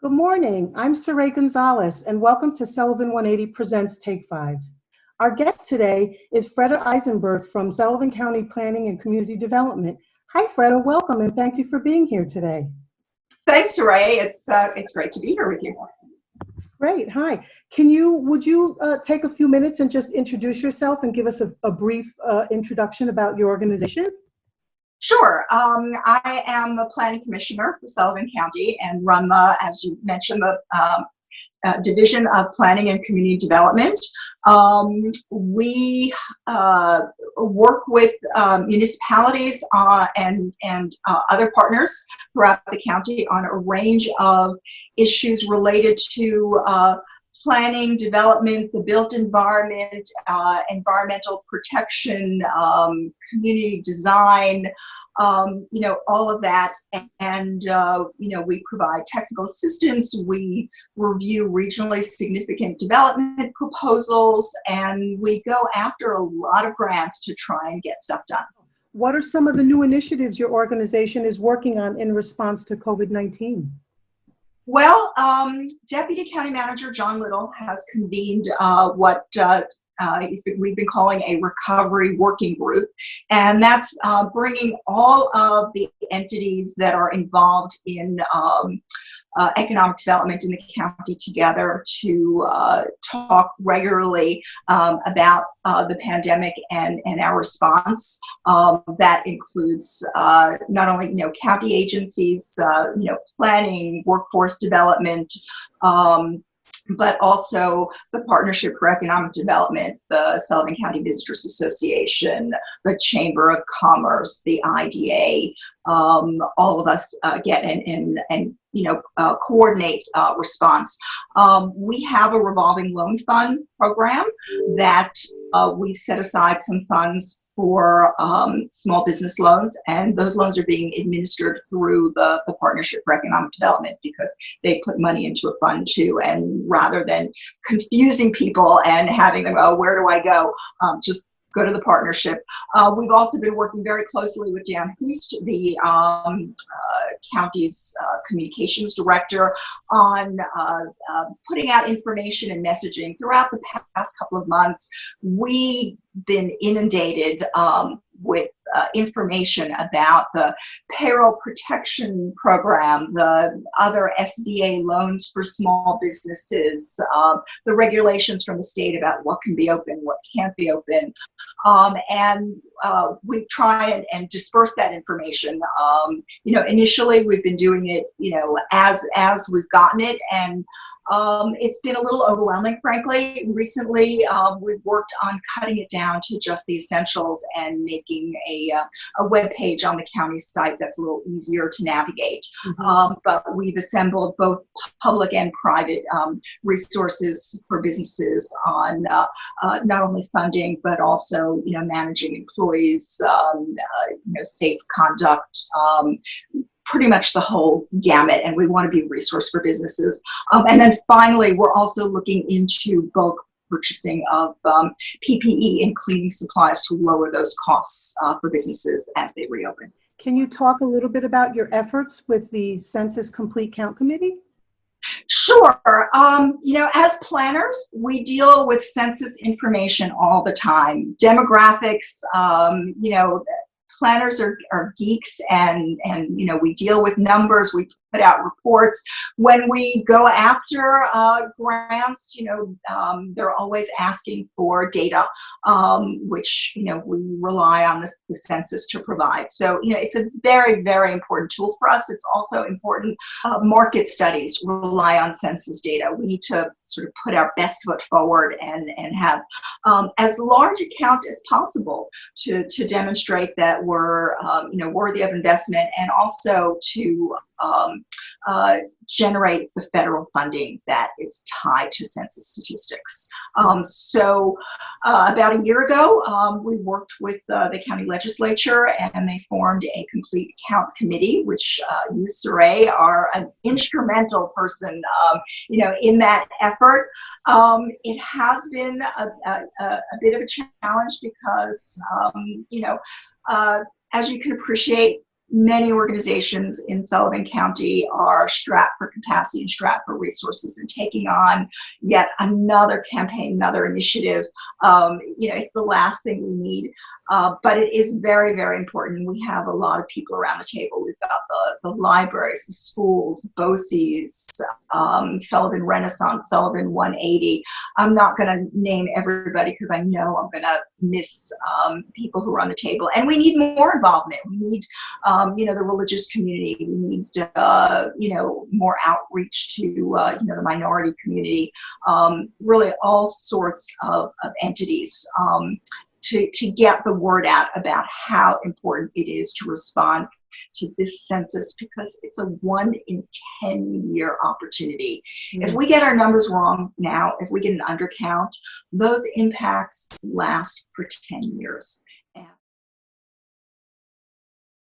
Good morning. I'm Saray Gonzalez, and welcome to Sullivan 180 Presents Take 5. Our guest today is Freda Eisenberg from Sullivan County Planning and Community Development. Hi, Freda. Welcome, and thank you for being here today. Thanks, Saray. It's great to be here with you. Great. Hi. Would you take a few minutes and just introduce yourself and give us a brief introduction about your organization? Sure. I am a planning commissioner for Sullivan County and run as you mentioned, the Division of Planning and Community Development. We work with municipalities and other partners throughout the county on a range of issues related to planning, development, the built environment, environmental protection, community design, all of that. And we provide technical assistance. We review regionally significant development proposals, and we go after a lot of grants to try and get stuff done. What are some of the new initiatives your organization is working on in response to COVID-19? Well, Deputy County Manager John Little has convened what we've been calling a recovery working group, and that's bringing all of the entities that are involved in economic development in the county together to talk regularly about the pandemic and our response. That includes not only county agencies, planning, workforce development, but also the Partnership for Economic Development, the Sullivan County Visitors Association, the Chamber of Commerce, the IDA. All of us get and coordinate response. We have a revolving loan fund program that we've set aside some funds for small business loans, and those loans are being administered through the Partnership for Economic Development because they put money into a fund too, and rather than confusing people and having them, oh, where do I go? Just go to the partnership. We've also been working very closely with Dan Houst, the county's communications director, on putting out information and messaging throughout the past couple of months. We've been inundated with information about the payroll protection program, the other SBA loans for small businesses, the regulations from the state about what can be open, what can't be open, and we try and disperse that information. Initially we've been doing it, as we've gotten it, and it's been a little overwhelming, frankly. Recently, we've worked on cutting it down to just the essentials and making a web page on the county site that's a little easier to navigate. Mm-hmm. But we've assembled both public and private resources for businesses on not only funding, but also, managing employees, safe conduct, pretty much the whole gamut, and we want to be a resource for businesses. And then finally, we're also looking into bulk purchasing of PPE and cleaning supplies to lower those costs for businesses as they reopen. Can you talk a little bit about your efforts with the Census Complete Count Committee? Sure. As planners, we deal with census information all the time. Demographics, planners are geeks, and we deal with numbers. We put out reports. When we go after grants, they're always asking for data, which we rely on the census to provide. So it's a very, very important tool for us. It's also important. Market studies rely on census data. We need to sort of put our best foot forward and have as large a count as possible to demonstrate that we're worthy of investment, and also to generate the federal funding that is tied to census statistics. So about a year ago, we worked with the county legislature, and they formed a complete count committee, which you, Saray, are an instrumental person, in that effort. It has been a bit of a challenge because, as you can appreciate, Many organizations in Sullivan County are strapped for capacity and strapped for resources, and taking on yet another campaign, another initiative. It's the last thing we need. But it is very, very important. We have a lot of people around the table. We've got the libraries, the schools, BOCES, Sullivan Renaissance, Sullivan 180. I'm not going to name everybody because I know I'm going to miss people who are on the table. And we need more involvement. We need, the religious community. We need, more outreach to, the minority community. Really all sorts of entities. To get the word out about how important it is to respond to this census, because it's a 1 in 10 year opportunity. If we get our numbers wrong now, if we get an undercount, those impacts last for 10 years.